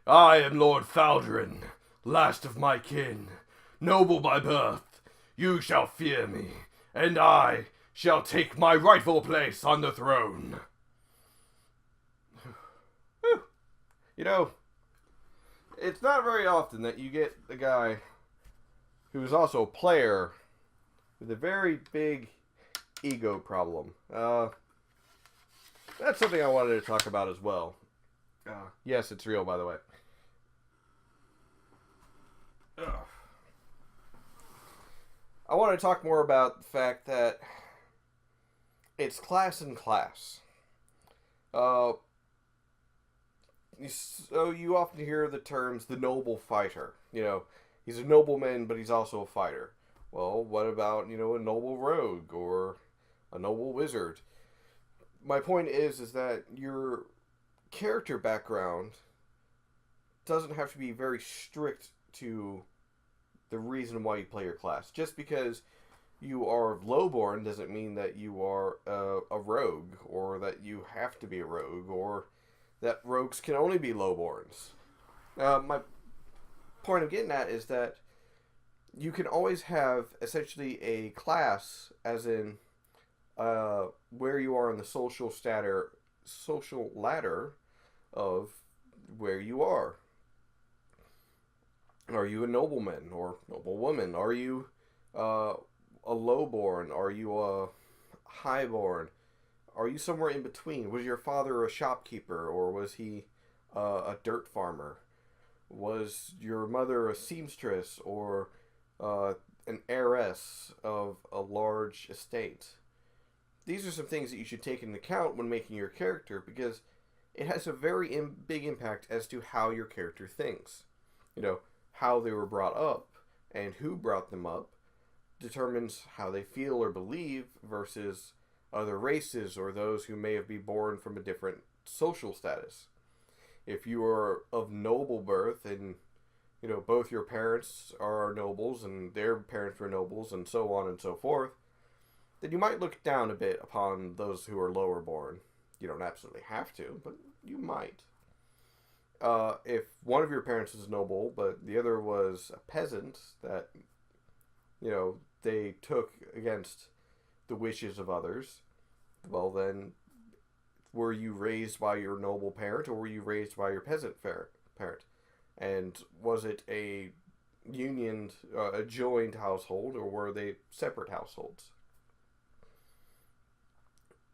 I am Lord Faldrin, last of my kin, noble by birth. You shall fear me, and I shall take my rightful place on the throne. You know, it's not very often that you get a guy who's also a player with a very big ego problem. That's something I wanted to talk about as well. Yes, it's real, by the way. I want to talk more about the fact that it's class and class. Uh, so you often hear the terms the noble fighter. You know, he's a nobleman, but he's also a fighter. Well, what about, a noble rogue or a noble wizard? My point is that your character background doesn't have to be very strict to the reason why you play your class. Just because you are lowborn doesn't mean that you are a rogue, or that you have to be a rogue, or that rogues can only be lowborns. My point of getting at is that you can always have essentially a class, as in where you are in the social ladder of where you are. Are you a nobleman or noblewoman? Are you a lowborn? Are you a highborn? Are you somewhere in between? Was your father a shopkeeper, or was he a dirt farmer? Was your mother a seamstress, or an heiress of a large estate? These are some things that you should take into account when making your character, because it has a very big impact as to how your character thinks. How they were brought up and who brought them up determines how they feel or believe versus other races or those who may have been born from a different social status. If you are of noble birth and both your parents are nobles and their parents were nobles and so on and so forth, then you might look down a bit upon those who are lower born. You don't absolutely have to, but you might. If one of your parents was noble, but the other was a peasant that, they took against the wishes of others, well then, were you raised by your noble parent, or were you raised by your peasant parent? And was it a a joined household, or were they separate households?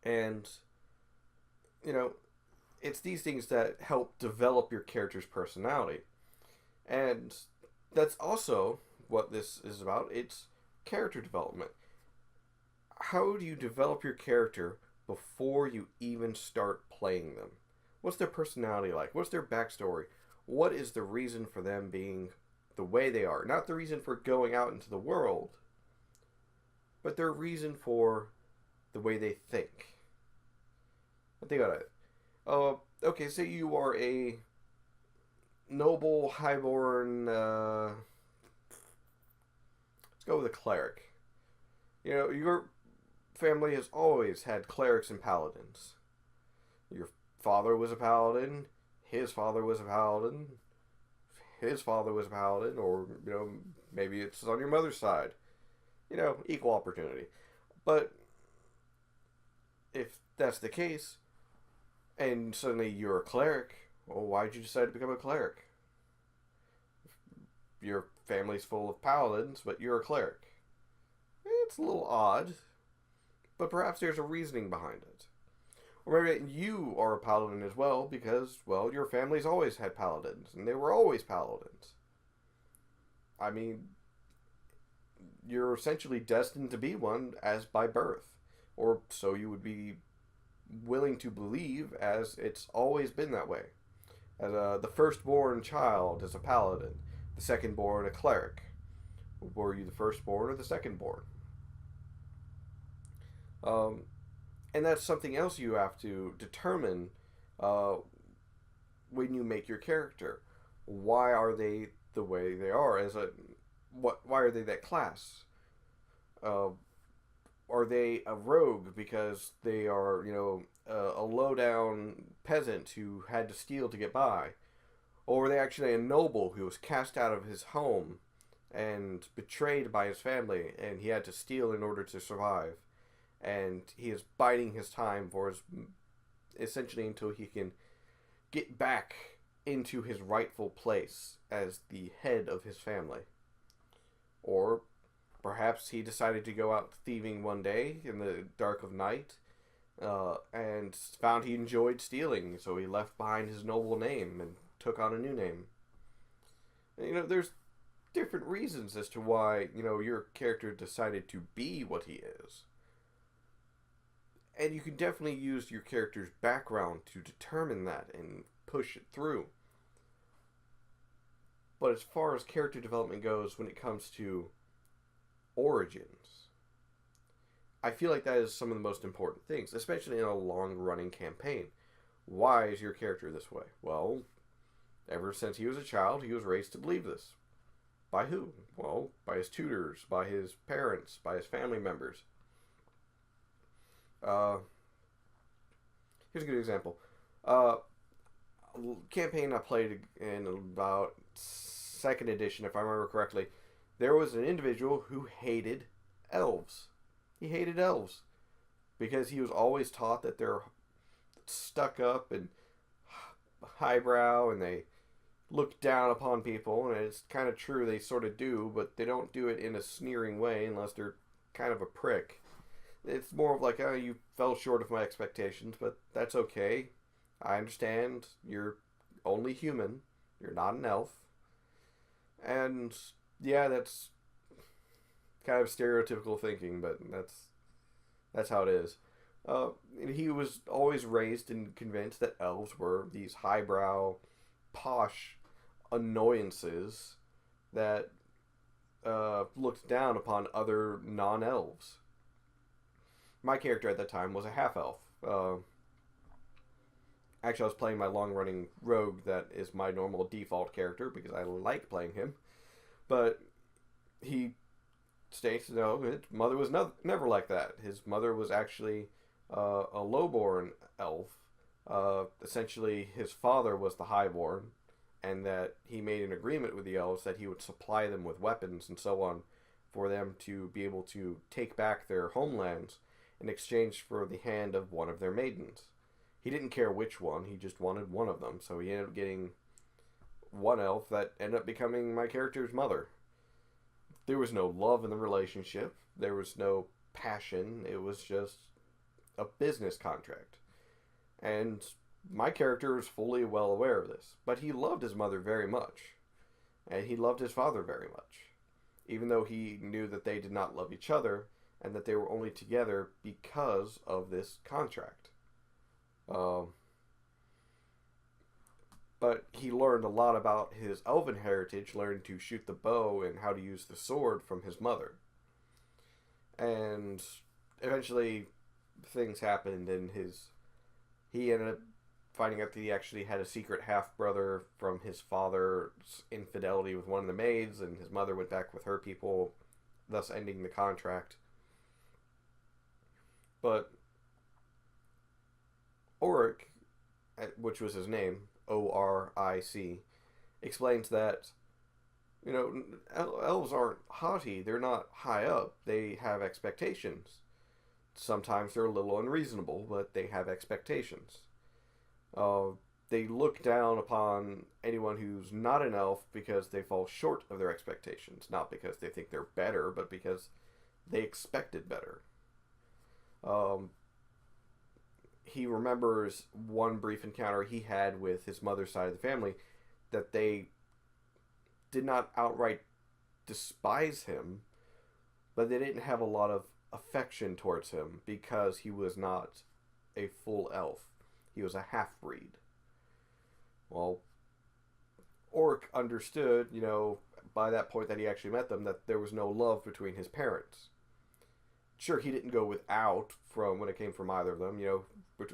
And, it's these things that help develop your character's personality. And that's also what this is about. It's character development. How do you develop your character before you even start playing them? What's their personality like? What's their backstory? What is the reason for them being the way they are? Not the reason for going out into the world, but their reason for the way they think. Think about it. Okay, say you are a noble, highborn, let's go with a cleric. Your family has always had clerics and paladins. Your father was a paladin, his father was a paladin, his father was a paladin, or, maybe it's on your mother's side. Equal opportunity. But if that's the case, and suddenly you're a cleric, well, why'd you decide to become a cleric? Your family's full of paladins, but you're a cleric. It's a little odd, but perhaps there's a reasoning behind it. Or maybe you are a paladin as well because, well, your family's always had paladins, and they were always paladins. I mean, you're essentially destined to be one as by birth, or so you would be willing to believe, as it's always been that way. As the firstborn child is a paladin, the secondborn a cleric. Were you the firstborn or the secondborn? And that's something else you have to determine when you make your character. Why are they the way they are? Why are they that class? Are they a rogue because they are, a low-down peasant who had to steal to get by? Or were they actually a noble who was cast out of his home and betrayed by his family, and he had to steal in order to survive? And he is biding his time for his, essentially until he can get back into his rightful place as the head of his family. Or perhaps he decided to go out thieving one day in the dark of night, and found he enjoyed stealing, so he left behind his noble name and took on a new name. There's different reasons as to why, your character decided to be what he is. And you can definitely use your character's background to determine that and push it through. But as far as character development goes, when it comes to origins, I feel like that is some of the most important things, especially in a long-running campaign. Why is your character this way? Well, ever since he was a child, he was raised to believe this. By who? Well, by his tutors, by his parents, by his family members. Here's a good example. Campaign I played in about 2nd edition, if I remember correctly, there was an individual who hated elves. He hated elves because he was always taught that they're stuck up and highbrow and they look down upon people, and it's kind of true, they sort of do, but they don't do it in a sneering way unless they're kind of a prick. It's more of like, oh, you fell short of my expectations, but that's okay. I understand. You're only human. You're not an elf. And yeah, that's kind of stereotypical thinking, but that's how it is. He was always raised and convinced that elves were these highbrow, posh annoyances that looked down upon other non-elves. My character at that time was a half-elf. Actually, I was playing my long-running rogue that is my normal default character because I like playing him. But he states, no, his mother was never like that. His mother was actually a lowborn elf. Essentially, his father was the highborn, and that he made an agreement with the elves that he would supply them with weapons and so on for them to be able to take back their homelands in exchange for the hand of one of their maidens. He didn't care which one, he just wanted one of them, so he ended up getting one elf that ended up becoming my character's mother. There was no love in the relationship, there was no passion, it was just a business contract. And my character is fully well aware of this, but he loved his mother very much, and he loved his father very much, even though he knew that they did not love each other, and that they were only together because of this contract. But he learned a lot about his elven heritage, learned to shoot the bow and how to use the sword from his mother. And eventually things happened, and he ended up finding out that he actually had a secret half-brother from his father's infidelity with one of the maids, and his mother went back with her people, thus ending the contract. But Oric, which was his name, O-R-I-C, explains that, elves aren't haughty, they're not high up, they have expectations. Sometimes they're a little unreasonable, but they have expectations. They look down upon anyone who's not an elf because they fall short of their expectations, not because they think they're better, but because they expected better. He remembers one brief encounter he had with his mother's side of the family, that they did not outright despise him, but they didn't have a lot of affection towards him because he was not a full elf. He was a half-breed. Well, Oric understood, by that point that he actually met them, that there was no love between his parents. Sure, he didn't go without from when it came from either of them,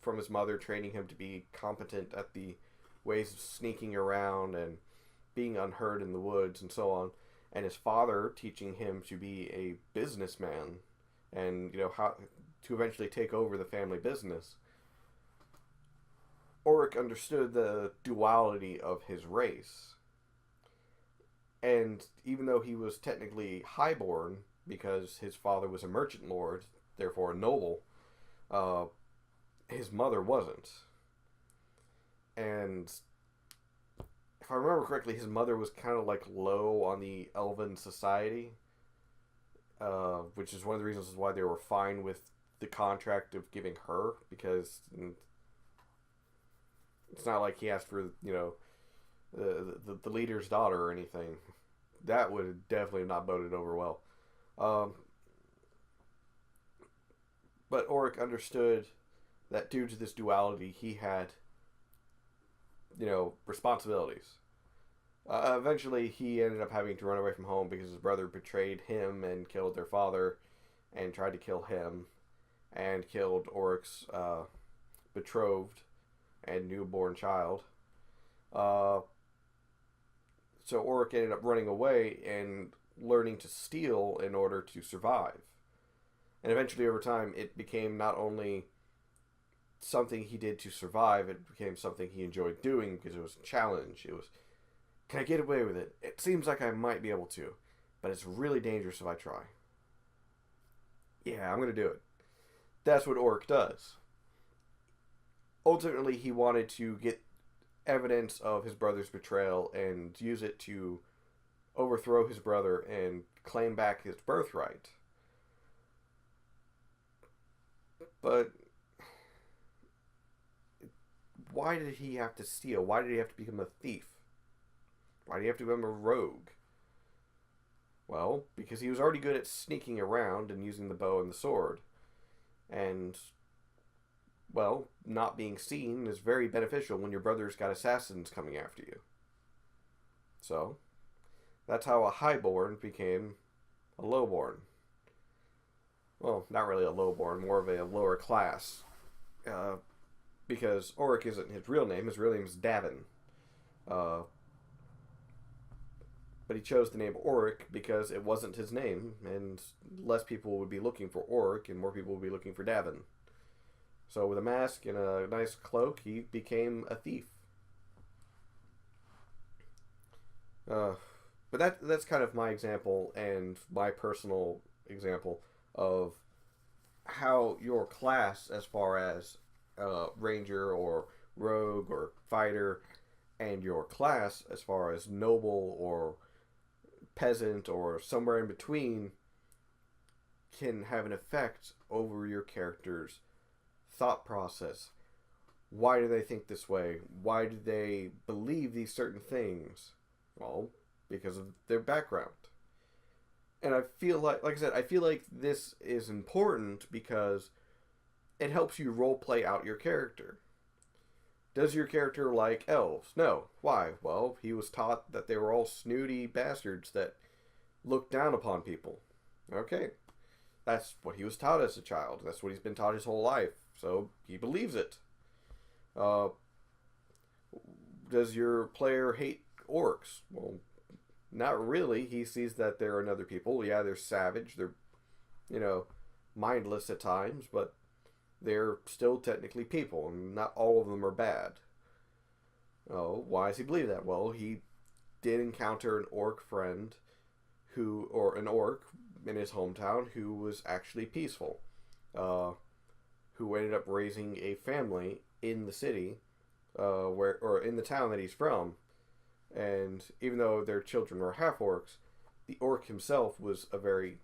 from his mother training him to be competent at the ways of sneaking around and being unheard in the woods and so on, and his father teaching him to be a businessman and, how to eventually take over the family business. Oric understood the duality of his race. And even though he was technically highborn, because his father was a merchant lord, therefore a noble, uh, his mother wasn't. And if I remember correctly, his mother was kind of like low on the elven society, which is one of the reasons why they were fine with the contract of giving her, because it's not like he asked for, the leader's daughter or anything. That would have definitely not voted over well. But Oric understood that due to this duality, he had, responsibilities. Eventually, he ended up having to run away from home because his brother betrayed him and killed their father, and tried to kill him, and killed Oric's betrothed and newborn child. So Oric ended up running away and learning to steal in order to survive. And eventually, over time, it became not only something he did to survive, it became something he enjoyed doing because it was a challenge. It was, can I get away with it? It seems like I might be able to, but it's really dangerous if I try. Yeah, I'm going to do it. That's what Oric does. Ultimately, he wanted to get evidence of his brother's betrayal and use it to overthrow his brother and claim back his birthright. But why did he have to steal? Why did he have to become a thief? Why did he have to become a rogue? Well, because he was already good at sneaking around and using the bow and the sword. And, well, not being seen is very beneficial when your brother's got assassins coming after you. So, that's how a highborn became a lowborn. Well, not really a lowborn, more of a lower class. Because Oric isn't his real name. His real name is Davin. But he chose the name Oric because it wasn't his name, and less people would be looking for Oric, and more people would be looking for Davin. So with a mask and a nice cloak, he became a thief. But that's kind of my example and my personal example of how your class, as far as ranger or rogue or fighter, and your class, as far as noble or peasant or somewhere in between, can have an effect over your character's thought process. Why do they think this way? Why do they believe these certain things? Well, because of their background. And I feel like I said, I feel like this is important because it helps you role play out your character. Does your character like elves? No. Why? Well, he was taught that they were all snooty bastards that looked down upon people. Okay. That's what he was taught as a child. That's what he's been taught his whole life. So he believes it. Does your player hate orcs? Well, not really. He sees that they're another people. Yeah, they're savage. They're, mindless at times, but they're still technically people, and not all of them are bad. Oh, why does he believe that? Well, he did encounter an orc friend or an orc in his hometown who was actually peaceful, who ended up raising a family in the city, or in the town that he's from. And even though their children were half-orcs, the orc himself was a very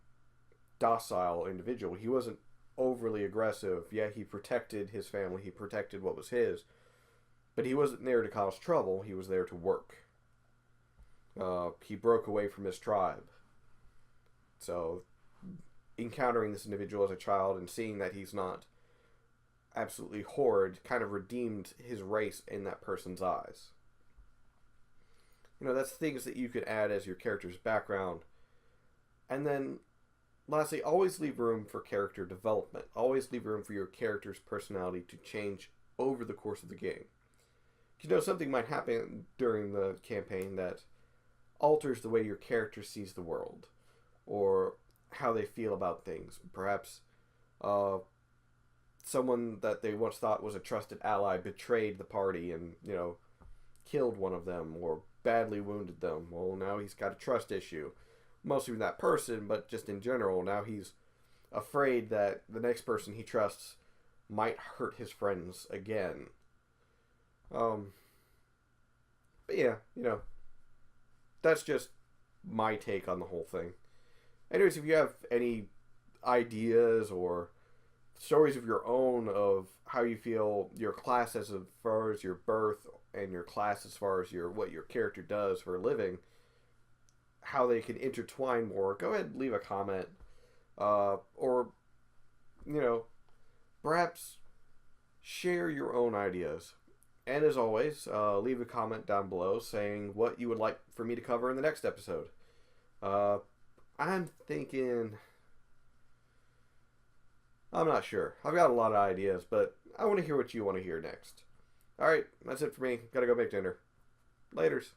docile individual. He wasn't overly aggressive. Yeah, he protected his family. He protected what was his. But he wasn't there to cause trouble. He was there to work. He broke away from his tribe. So, encountering this individual as a child and seeing that he's not absolutely horrid kind of redeemed his race in that person's eyes. That's things that you could add as your character's background. And then, lastly, always leave room for character development. Always leave room for your character's personality to change over the course of the game. Something might happen during the campaign that alters the way your character sees the world, or how they feel about things. Perhaps someone that they once thought was a trusted ally betrayed the party and, killed one of them or badly wounded them. Well, now he's got a trust issue. Mostly with that person, but just in general. Now he's afraid that the next person he trusts might hurt his friends again. But yeah, that's just my take on the whole thing. Anyways, if you have any ideas or stories of your own of how you feel your class as far as your birth and your class as far as what your character does for a living, how they can intertwine more, go ahead and leave a comment. Or, perhaps share your own ideas. And as always, leave a comment down below saying what you would like for me to cover in the next episode. I'm thinking... I'm not sure. I've got a lot of ideas, but I want to hear what you want to hear next. Alright, that's it for me. Gotta go make dinner. Laters.